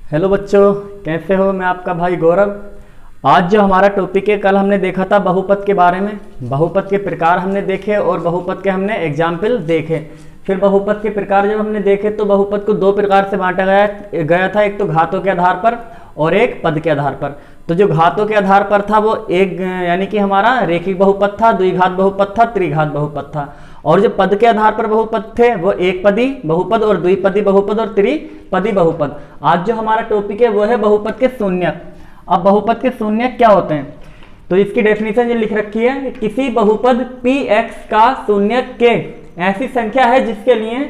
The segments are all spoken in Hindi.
हेलो बच्चों, कैसे हो। मैं आपका भाई गौरव। आज जो हमारा टॉपिक है, कल हमने देखा था बहुपद के बारे में। बहुपद के प्रकार हमने देखे और बहुपद के हमने एग्जाम्पल देखे। फिर बहुपद के प्रकार जब हमने देखे तो बहुपद को दो प्रकार से बांटा गया था, एक तो घातों के आधार पर और एक पद के आधार पर। तो जो घातों के आधार पर था वो एक यानी कि हमारा रेखिक बहुपद था, द्विघात बहुपद था, त्रिघात बहुपद था। और जो पद के आधार पर बहुपद थे वो एक पदी बहुपद और द्विपदी बहुपद और त्रिपदी बहुपद। आज जो हमारा टॉपिक है वो है बहुपद के शून्यक। अब बहुपद के शून्यक क्या होते हैं, तो इसकी डेफिनेशन ये लिख रखी है, किसी बहुपद px का शून्यक k ऐसी संख्या है जिसके लिए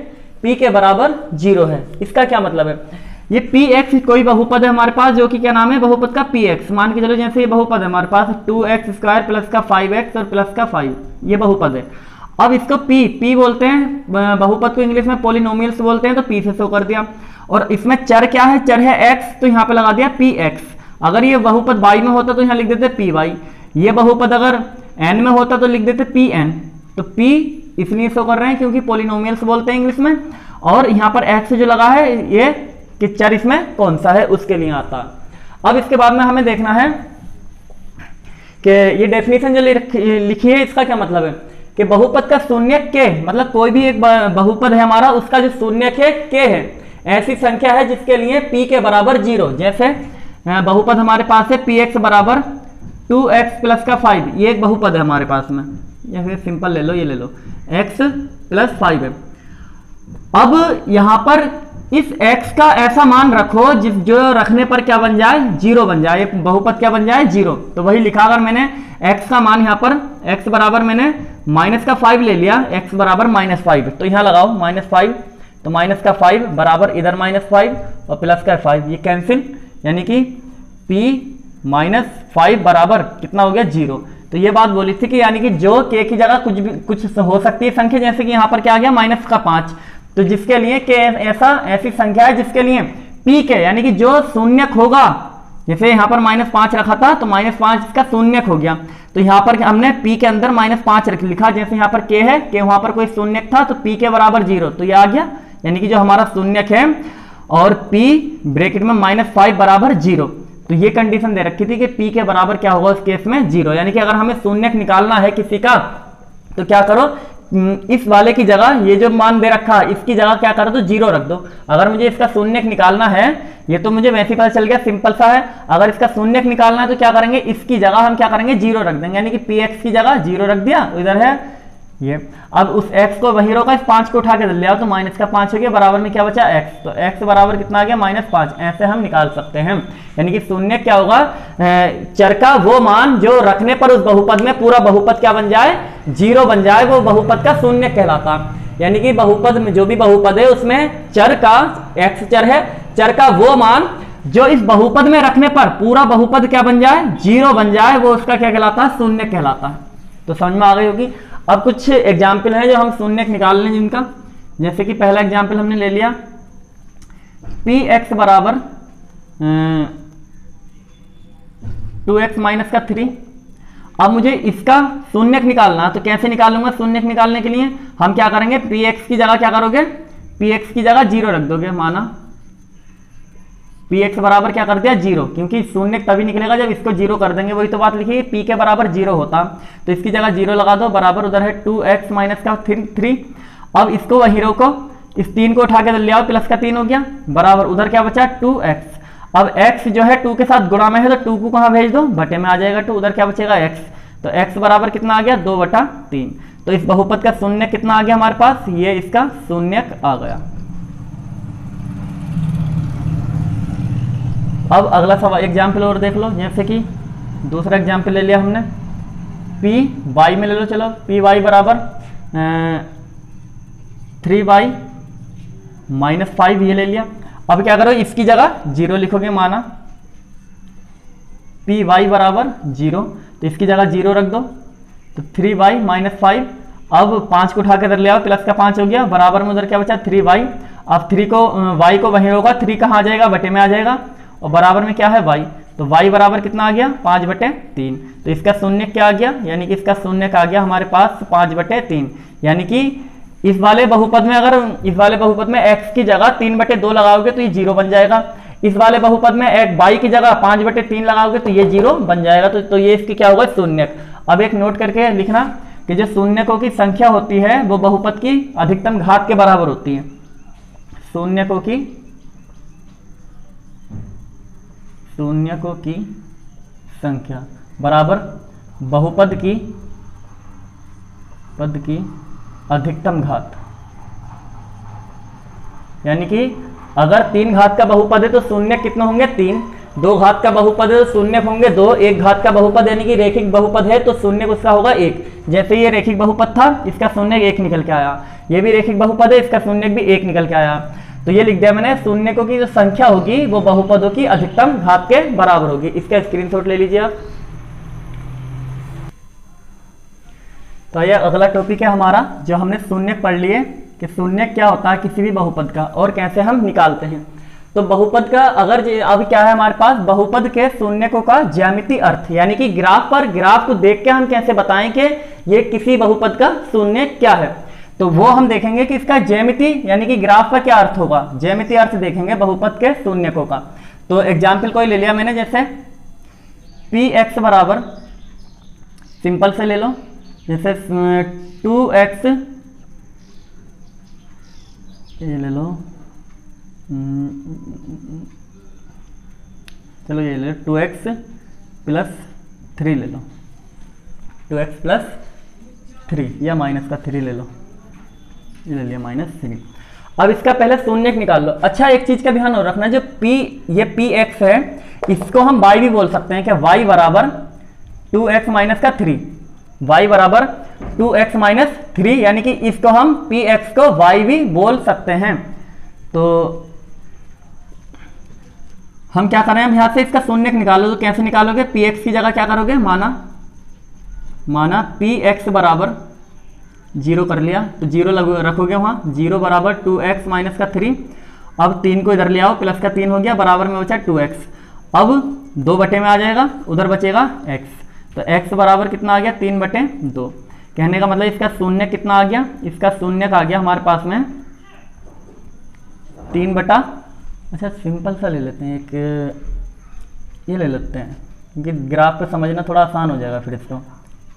p के बराबर 0 है। इसका क्या मतलब है, ये px कोई बहुपद है हमारे पास, जो कि क्या नाम है बहुपद का px। मान के चलो जैसे ये बहुपद है हमारे पास 2x² प्लस का 5x और प्लस का 5, ये बहुपद है। अब इसको p बोलते हैं, बहुपद को इंग्लिश में पॉलिनोमियल्स बोलते हैं, तो p से शो कर दिया। और इसमें चर क्या है, चर है x, तो यहाँ पे लगा दिया px। अगर ये बहुपद y में होता तो यहाँ लिख देते py। ये बहुपद अगर n में होता तो लिख देते pn। तो p इसलिए शो कर रहे हैं क्योंकि पॉलिनोमियल्स बोलते हैं इंग्लिश में। और यहाँ पर x जो लगा है ये कि चर इसमें कौन सा है उसके लिए आता। अब इसके बाद में हमें देखना है कि ये डेफिनेशन जो लिखी है इसका क्या मतलब है, कि बहुपद का शून्यक k मतलब कोई भी एक बहुपद है हमारा, उसका जो शून्यक है k है, ऐसी संख्या है जिसके लिए p के बराबर 0। जैसे बहुपद हमारे पास है px बराबर 2x प्लस का 5, ये एक बहुपद है हमारे पास में, या फिर सिंपल ले लो, ये ले लो x प्लस 5 है। अब यहाँ पर इस x का ऐसा मान रखो जो रखने पर क्या बन जाए, 0 बन जाए, बहुपद क्या बन जाए 0। तो वही लिखा, अगर मैंने x का मान यहाँ पर x बराबर मैंने माइनस का 5 ले लिया, x बराबर -5, तो यहाँ लगाओ -5, तो माइनस का 5 बराबर इधर -5 और प्लस का 5, ये कैंसिल, यानी कि p -5 बराबर कितना हो गया 0। तो ये बात बोली थी कि यानी कि जो k की जगह कुछ हो सकती है संख्या, जैसे कि यहाँ पर क्या आ गया -5, तो जिसके लिए k ऐसी संख्या है जिसके लिए p के यानी कि जो शून्यक होगा, जैसे यहाँ पर -5 रखा था तो -5 इसका शून्यक हो गया। तो यहाँ पर हमने p के अंदर -5 लिखा, जैसे यहाँ पर k है, k वहाँ पर कोई शून्यक था तो p के बराबर 0, तो ये आ गया, यानी कि जो हमारा शून्यक है और p ब्रैकेट में -5 बराबर 0। तो ये कंडीशन दे रखी थी कि p के बराबर क्या होगा उस केस में 0। यानी कि अगर हमें शून्यक निकालना है किसी का तो क्या करो, इस वाले की जगह ये जो मान दे रखा है इसकी जगह क्या करो तो 0 रख दो। अगर मुझे इसका शून्यक निकालना है, ये तो मुझे वैसे ही पता चल गया, सिंपल सा है। अगर इसका शून्यक निकालना है तो क्या करेंगे, इसकी जगह हम क्या करेंगे 0 रख देंगे, यानी कि px की जगह 0 रख दिया, इधर है ये। अब उस x को वही रोका, इस 5 को उठा के ले आओ तो माइनस का 5 हो गया, बराबर में क्या बचा x, तो x बराबर कितना आ गया -5। ऐसे हम निकाल सकते हैं, यानी कि शून्य क्या होगा, चर का वो मान जो रखने पर उस बहुपद में पूरा बहुपद क्या बन जाए 0 बन जाए, वो बहुपद का शून्य कहलाता। यानी कि बहुपद में जो भी बहुपद है उसमें चर का x चर है, चर का वो मान जो इस बहुपद में रखने पर पूरा बहुपद क्या बन जाए 0 बन जाए, वो उसका क्या कहलाता है, शून्य कहलाता है। तो समझ में आ गई होगी। अब कुछ एग्जाम्पल है जो हम शून्यक निकाल लें जिनका, जैसे कि पहला एग्जाम्पल हमने ले लिया px बराबर 2x माइनस का 3। अब मुझे इसका शून्यक निकालना, तो कैसे निकालूंगा, शून्यक निकालने के लिए हम क्या करेंगे, px की जगह क्या करोगे, px की जगह 0 रख दोगे। माना px बराबर क्या कर दिया 0, क्योंकि शून्य तभी निकलेगा जब इसको 0 कर देंगे, वही तो बात लिखी है, p के बराबर 0 होता, तो इसकी जगह 0 लगा दो, बराबर उधर है 2x माइनस का 3। अब इसको वही रोको, इस 3 को उठा के ले आओ, प्लस का 3 हो गया, बराबर उधर क्या बचा 2x। अब x जो है 2 के साथ गुणा में है तो 2 को कहाँ भेज दो, बटे में आ जाएगा 2, उधर क्या बचेगा x, तो x बराबर कितना आ गया 2/3। तो इस बहुपद का शून्य कितना आ गया हमारे पास, ये इसका शून्यक आ गया। अब अगला सवाल एग्जाम्पल और देख लो, जैसे कि दूसरा एग्जाम्पल ले लिया हमने, py में ले लो, चलो py बराबर 3y -5 ये ले लिया। अब क्या करो, इसकी जगह 0 लिखोगे, माना py बराबर 0, तो इसकी जगह 0 रख दो, तो 3y -5। अब 5 को उठा के इधर ले आओ, प्लस का 5 हो गया, बराबर में उधर क्या बचा 3y। अब 3 को y को वहीं होगा, 3 कहाँ आ जाएगा, बटे में आ जाएगा, और बराबर में क्या है y, तो y बराबर कितना आ गया 5/3। तो इसका शून्य क्या आ गया, यानी कि इसका शून्य आ गया हमारे पास 5/3। यानी कि इस वाले बहुपद में, अगर इस वाले बहुपद में x की जगह 3/2 लगाओगे तो ये 0 बन जाएगा। इस वाले बहुपद में एक y की जगह 5/3 लगाओगे तो ये 0 बन जाएगा, तो ये इसकी क्या होगा, शून्यक। अब एक नोट करके लिखना कि जो शून्यकों की संख्या होती है वो बहुपद की अधिकतम घात के बराबर होती है। शून्यकों की संख्या बराबर बहुपद की अधिकतम घात। यानी कि अगर 3 घात का बहुपद है तो शून्य कितने होंगे, 3। 2 घात का बहुपद है तो शून्य होंगे 2। 1 घात का बहुपद यानी कि रेखिक बहुपद है तो शून्य उसका होगा 1। जैसे ये रेखिक बहुपद था, इसका शून्य 1 निकल के आया। ये भी रेखिक बहुपद है, इसका शून्य भी 1 निकल के आया। तो ये लिख दिया मैंने, शून्यकों की जो संख्या होगी वो बहुपदों की अधिकतम घात के बराबर होगी। इसका स्क्रीनशॉट ले लीजिए आप। तो ये अगला टॉपिक है हमारा, जो हमने शून्यक पढ़ लिए कि शून्यक क्या होता है किसी भी बहुपद का और कैसे हम निकालते हैं। तो बहुपद का अगर अभी क्या है हमारे पास, बहुपद के शून्यकों का ज्यामितीय अर्थ, यानी कि ग्राफ को देख के हम कैसे बताएं कि ये किसी बहुपद का शून्यक क्या है। तो वो हम देखेंगे कि इसका ज्यामिति यानी कि ग्राफ का क्या अर्थ होगा, ज्यामितीय अर्थ देखेंगे बहुपद के शून्यकों का। तो एग्जाम्पल कोई ले लिया मैंने, जैसे px बराबर, सिंपल से ले लो, जैसे 2x, ये ले लो, चलो ये ले लो 2x + 3 ले लो, 2x + 3 या -3 ले लो, ये ले लिया -3। अब इसका पहले शून्यक निकाल लो। अच्छा, एक चीज का ध्यान रखना, जो ये px है इसको हम y भी बोल सकते हैं कि y बराबर 2x - 3, y बराबर 2x - 3, यानी कि इसको हम px को y भी बोल सकते हैं। तो हम क्या करें, हम यहाँ से इसका शून्यक निकालो। तो कैसे निकालोगे, px की जगह क्या करोगे, माना px बराबर 0 कर लिया, तो 0 रखोगे वहाँ, 0 बराबर 2x - 3। अब 3 को इधर ले आओ, प्लस का 3 हो गया, बराबर में बचा 2x। अब 2 बटे में आ जाएगा, उधर बचेगा x, तो x बराबर कितना आ गया, 3/2। कहने का मतलब इसका शून्य कितना आ गया, इसका शून्यक आ गया हमारे पास में 3 अच्छा सिंपल सा ले लेते हैं, एक ये ले लेते हैं क्योंकि ग्राफ पे समझना थोड़ा आसान हो जाएगा। फिर इसको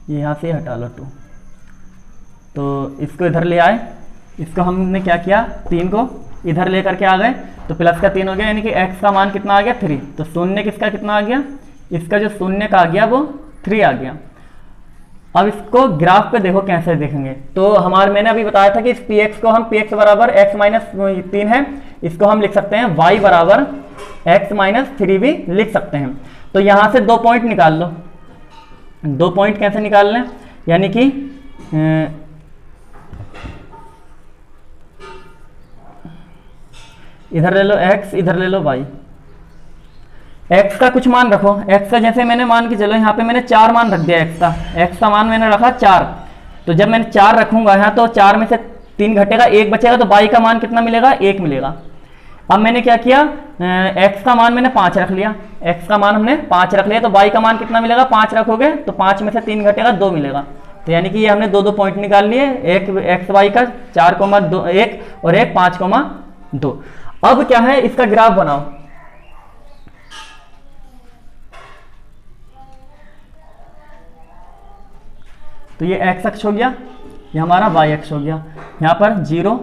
यहाँ से हटा लो 2, तो इसको इधर ले आए, इसको हमने क्या किया, 3 को इधर ले करके आ गए, तो प्लस का 3 हो गया, यानी कि x का मान कितना आ गया, 3। तो शून्य किसका कितना आ गया, इसका जो शून्य का आ गया वो 3 आ गया। अब इसको ग्राफ पे देखो कैसे देखेंगे। तो मैंने अभी बताया था कि इस px को हम px बराबर x - 3 है, इसको हम लिख सकते हैं y बराबर x - 3 भी लिख सकते हैं। तो यहाँ से 2 पॉइंट निकाल लो। 2 पॉइंट कैसे निकाल लें, यानी कि इधर ले लो x, इधर ले लो y। x का कुछ मान रखो, x का जैसे मैंने मान के चलो, यहाँ पे मैंने 4 मान रख दिया x का मान मैंने रखा 4। तो जब मैंने 4 रखूंगा यहाँ, तो 4 में से 3 घटेगा, 1 बचेगा, तो y का मान कितना मिलेगा, 1 मिलेगा। अब मैंने क्या किया, x का मान मैंने 5 रख लिया, x का मान हमने 5 रख लिया, तो y का मान कितना मिलेगा, 5 रखोगे तो 5 में से 3 घटेगा, 2 मिलेगा। तो यानी कि ये हमने 2 पॉइंट निकाल लिए, एक x y का 4,1 और एक 5,2। अब क्या है, इसका ग्राफ बनाओ। तो ये x अक्ष हो गया, ये हमारा y अक्ष हो गया, यहाँ पर 0,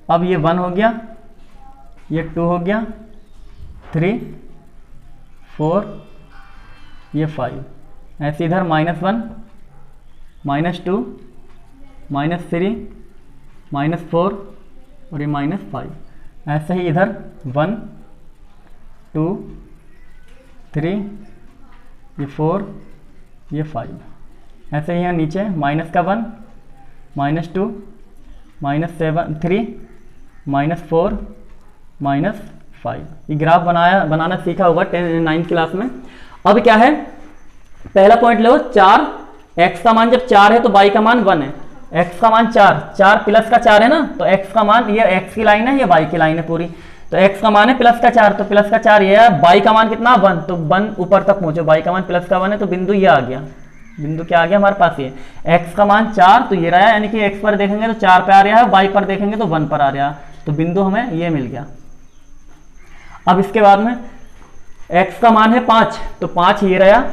अब ये 1 हो गया, ये 2 हो गया, 3, 4, ये 5, ऐसे इधर -1, -2, -3, -4 और ये -5। ऐसे ही इधर 1, 2, 3, ये 4, ये 5। ऐसे ही यहाँ नीचे -1, -2, -3, -4, -5। ये ग्राफ बनाना सीखा होगा 9th क्लास में। अब क्या है, पहला पॉइंट लो 4, x का मान जब 4 है तो y का मान 1 है, x का मान 4 प्लस का 4 है ना, तो x का मान, ये x की लाइन है, ये y की लाइन है पूरी, तो x का मान है प्लस का 4, तो प्लस का 4 ये है, y का मान कितना 1, तो 1 ऊपर तक पहुंचो, y का मान प्लस का 1 है, तो बिंदु ये आ गया, बिंदु क्या आ गया हमारे पास, ये x का मान 4, तो ये रहा, यानी कि x पर देखेंगे तो 4 पे आ रहा है, y पर देखेंगे तो 1 पर आ रहा है, तो बिंदु हमें ये मिल गया। अब इसके बाद में x का मान है 5, तो 5 ये रहा,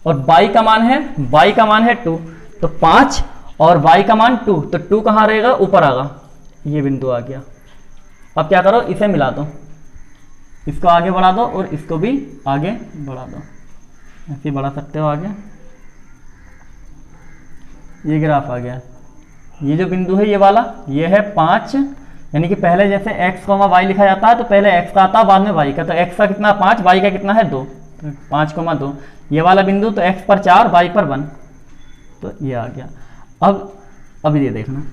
और y का मान है 2, तो 5 और y का मान 2, तो 2 कहाँ रहेगा, ऊपर आएगा, ये बिंदु आ गया। अब क्या करो, इसे मिला दो, इसको आगे बढ़ा दो और इसको भी आगे बढ़ा दो, ऐसे बढ़ा सकते हो आगे। ये ग्राफ आ गया, ये जो बिंदु है ये वाला, ये है 5, यानी कि पहले जैसे x, y लिखा जाता है तो पहले x का आता है बाद में y का, तो x का कितना 5, y का कितना है 2, तो 5,2, ये वाला बिंदु, तो x पर 4 y पर 1, तो ये आ गया। अब ये देखना,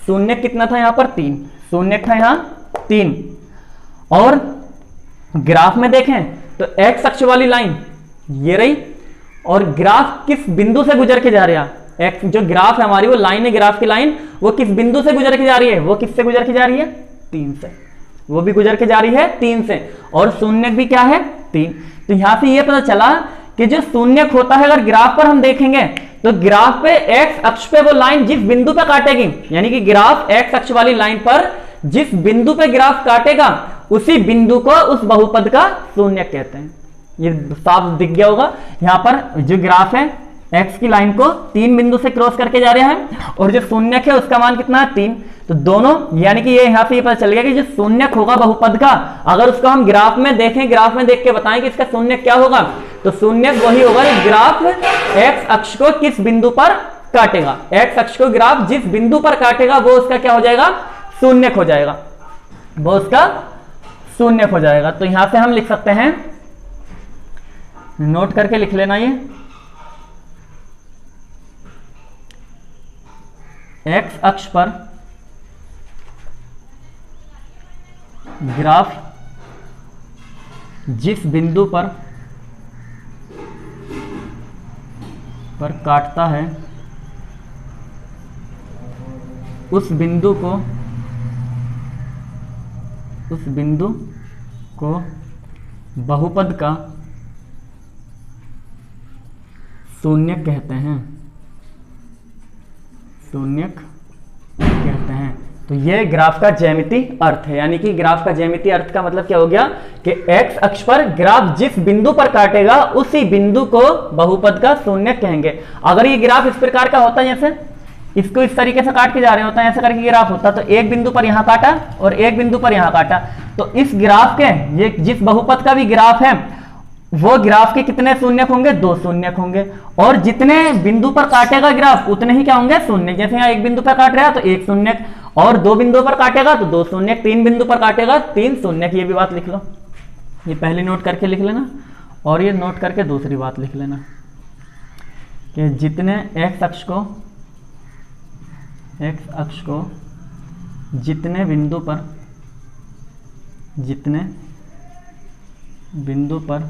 शून्य कितना था यहाँ पर 3, शून्य था यहाँ 3, और ग्राफ में देखें तो x अक्ष वाली लाइन ये रही, और ग्राफ किस बिंदु से गुजर के जा रहा है, एक्स जो ग्राफ है हमारी, वो लाइन है, ग्राफ की लाइन, वो किस बिंदु से गुजर के जा रही है, वो किससे गुजर के जा रही है, 3 से, वो भी गुजर के जा रही है 3 से, और शून्यक भी क्या है 3। तो यहां से ये पता चला कि जो शून्यक होता है, अगर ग्राफ पर हम देखेंगे तो ग्राफ पे एक्स अक्ष पे वो लाइन जिस बिंदु पे काटेगी, यानी कि ग्राफ एक्स अक्ष वाली लाइन पर जिस बिंदु पे ग्राफ काटेगा, उसी बिंदु को उस बहुपद का शून्यक कहते हैं। ये साफ दिख गया होगा, यहां पर जो ग्राफ है x की लाइन को 3 बिंदु से क्रॉस करके जा रहे हैं, और जो शून्यक है उसका मान कितना है 3, तो दोनों, यानी कि ये यहाँ पे ये पता चल गया कि जो शून्यक होगा बहुपद का, अगर उसको हम ग्राफ में देखें, ग्राफ में देख के बताएं कि इसका शून्यक क्या होगा, तो शून्यक वही होगा ग्राफ x अक्ष को किस बिंदु पर काटेगा, x अक्ष को ग्राफ जिस बिंदु पर काटेगा वो उसका क्या हो जाएगा, शून्यक हो जाएगा, वो उसका शून्यक हो जाएगा। तो यहां से हम लिख सकते हैं, नोट करके लिख लेना, ये x अक्ष पर ग्राफ जिस बिंदु पर काटता है, उस बिंदु को बहुपद का शून्यक कहते हैं, शून्यक कहते हैं। तो ये ग्राफ का ज्यामितीय अर्थ है, यानी कि ग्राफ का ज्यामितीय अर्थ का मतलब क्या हो गया कि x अक्ष पर ग्राफ जिस बिंदु पर काटेगा, उसी बिंदु को बहुपद का शून्यक कहेंगे। अगर ये ग्राफ इस प्रकार का होता है, जैसे इसको इस तरीके से काट के जा रहे होता है, ऐसे करके ग्राफ होता, तो एक बिंदु पर यहां काटा और एक बिंदु पर यहां काटा, तो इस ग्राफ के, ये जिस बहुपद का भी ग्राफ है, वो ग्राफ के कितने शून्यक होंगे, 2 शून्यक होंगे, और जितने बिंदु पर काटेगा ग्राफ उतने ही क्या होंगे, शून्यक। जैसे यहाँ एक बिंदु पर काट रहा है तो 1 शून्यक, और 2 बिंदु पर काटेगा तो 2 शून्यक, 3 बिंदु पर काटेगा 3 शून्यक। ये भी बात लिख लो, ये पहली नोट करके लिख लेना, और ये नोट करके दूसरी बात लिख लेना कि जितने x अक्ष को जितने बिंदु पर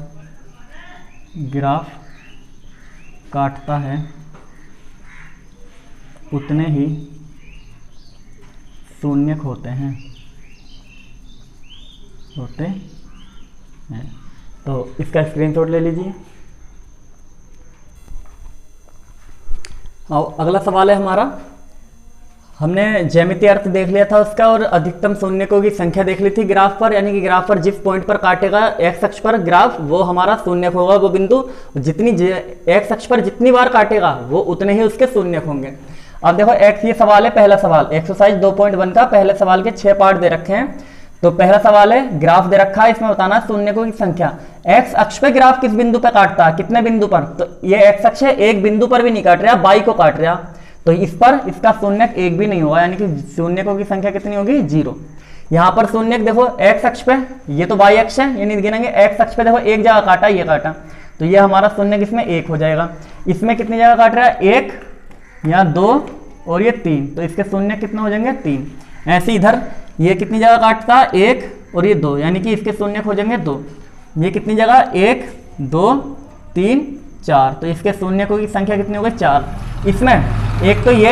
ग्राफ काटता है, उतने ही शून्यक होते हैं। तो इसका स्क्रीनशॉट ले लीजिए। और अगला सवाल है हमारा, हमने ज्यामितीय अर्थ देख लिया था उसका, और अधिकतम शून्यकों की संख्या देख ली थी ग्राफ पर, यानी कि ग्राफ पर जिस पॉइंट पर काटेगा x अक्ष पर ग्राफ, वो हमारा शून्यक होगा, वो बिंदु जितनी x अक्ष पर जितनी बार काटेगा वो उतने ही उसके शून्यक होंगे। अब देखो x, ये सवाल है, पहला सवाल एक्सरसाइज 2.1 का पहले सवाल के 6 पार्ट दे रखे हैं। तो पहला सवाल है, ग्राफ दे रखा है, इसमें बताना शून्यकों की संख्या। x अक्ष पे ग्राफ किस बिंदु पर काटता है, कितने बिंदु पर, तो ये x अक्ष है, एक बिंदु पर भी नहीं काट रहा, y को काट रहा, तो इस पर इसका शून्यक एक भी नहीं होगा, यानी कि शून्यकों की संख्या कितनी होगी, 0। यहाँ पर शून्यक देखो x अक्ष पे, ये तो y अक्ष है, ये नहीं गिनेंगे, x अक्ष पे देखो एक जगह काटा, ये काटा, तो ये हमारा शून्यक इसमें 1 हो जाएगा। इसमें कितनी जगह काट रहा है, 1, यहाँ 2 और ये 3, तो इसके शून्यक कितने हो जाएंगे, 3। ऐसे इधर ये कितनी जगह काटता है, 1 और ये 2, यानी कि इसके शून्यक हो जाएंगे 2। ये कितनी जगह, 1 2 3 4, तो इसके शून्यकों की संख्या कितनी हो गई, 4। इसमें एक तो ये,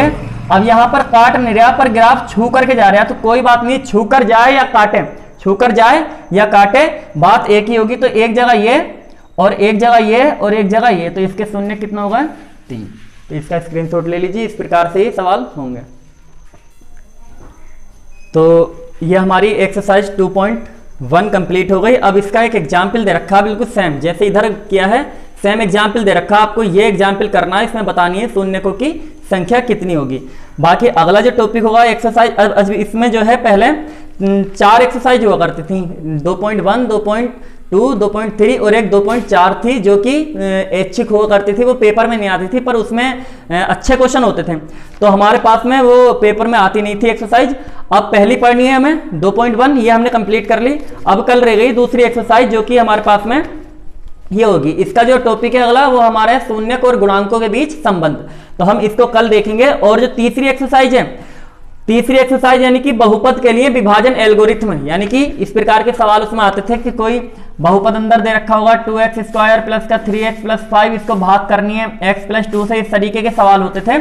अब यहाँ पर काट नहीं रहा, पर ग्राफ छू करके जा रहा है, तो कोई बात नहीं, छू कर जाए या काटे, छू कर जाए या काटे, बात एक ही होगी। तो एक जगह ये और एक जगह ये और एक जगह ये, तो इसके शून्य कितना होगा, 3। तो इसका स्क्रीनशॉट ले लीजिए, इस प्रकार से ही सवाल होंगे। तो ये हमारी एक्सरसाइज 1 कंप्लीट हो गई। अब इसका एक एग्जाम्पल दे रखा है बिल्कुल सेम, जैसे इधर किया है सेम एग्जाम्पल दे रखा है। आपको ये एग्जाम्पल करना है, इसमें बतानी है शून्यकों की संख्या कितनी होगी। बाकी अगला जो टॉपिक होगा एक्सरसाइज, इसमें जो है पहले 4 एक्सरसाइज हुआ करती थी, 2.1, 2.2, 2.3 और एक 2.4 थी, जो कि ऐच्छिक हुआ करती थी, वो पेपर में नहीं आती थी, पर उसमें अच्छे क्वेश्चन होते थे। तो हमारे पास में वो पेपर में आती नहीं थी एक्सरसाइज। अब पहली पढ़नी है हमें 2.1, ये हमने कंप्लीट कर ली। अब कल रह गई दूसरी एक्सरसाइज, जो कि हमारे पास में ये होगी। इसका जो टॉपिक है अगला, वो हमारा है शून्यक और गुणांकों के बीच संबंध। तो हम इसको कल देखेंगे। और जो तीसरी एक्सरसाइज है, तीसरी एक्सरसाइज यानी कि बहुपद के लिए विभाजन एल्गोरिथ्म, यानी कि इस प्रकार के सवाल उसमें आते थे कि कोई बहुपद अंदर दे रखा होगा 2x² प्लस का 3x प्लस 5, इसको भाग करनी है x प्लस 2 से, इस तरीके के सवाल होते थे।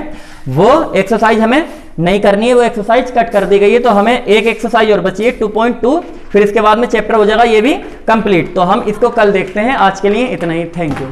वो एक्सरसाइज हमें नहीं करनी है, वो एक्सरसाइज कट कर दी गई है। तो हमें एक एक्सरसाइज और बची है 2.2, फिर इसके बाद में चैप्टर हो जाएगा ये भी कंप्लीट। तो हम इसको कल देखते हैं। आज के लिए इतना ही, थैंक यू।